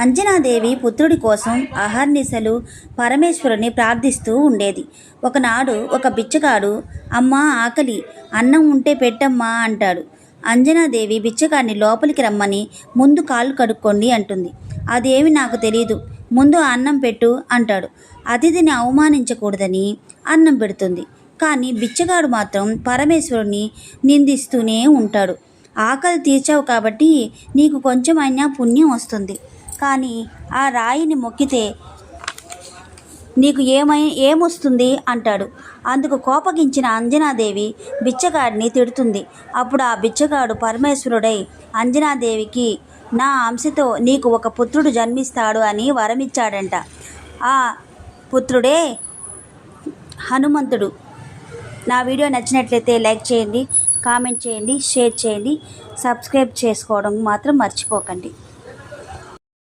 అంజనాదేవి పుత్రుడి కోసం అహర్నిశలు పరమేశ్వరుని ప్రార్థిస్తూ ఉండేది. ఒకనాడు ఒక బిచ్చగాడు, అమ్మా ఆకలి, అన్నం ఉంటే పెట్టమ్మా అంటాడు. అంజనాదేవి బిచ్చగాడిని లోపలికి రమ్మని ముందు కాళ్ళు కడుక్కోండి అంటుంది. అదేమి నాకు తెలీదు, ముందు అన్నం పెట్టు అంటాడు. అతిథిని అవమానించకూడదని అన్నం పెడుతుంది. కానీ బిచ్చగాడు మాత్రం పరమేశ్వరుని నిందిస్తూనే ఉంటాడు. ఆకలి తీర్చావు కాబట్టి నీకు కొంచెమైనా పుణ్యం వస్తుంది, కానీ ఆ రాయిని మొక్కితే నీకు ఏమొస్తుంది అంటాడు. అందుకు కోపగించిన అంజనాదేవి బిచ్చగాడిని తిడుతుంది. అప్పుడు ఆ బిచ్చగాడు పరమేశ్వరుడై అంజనాదేవికి నా అంశతో నీకు ఒక పుత్రుడు జన్మిస్తాడు అని వరమిచ్చాడంట. ఆ పుత్రుడే హనుమంతుడు. నా వీడియో నచ్చినట్లయితే లైక్ చేయండి, కామెంట్ చేయండి, షేర్ చేయండి, సబ్స్క్రైబ్ చేసుకోవడం మాత్రం మర్చిపోకండి.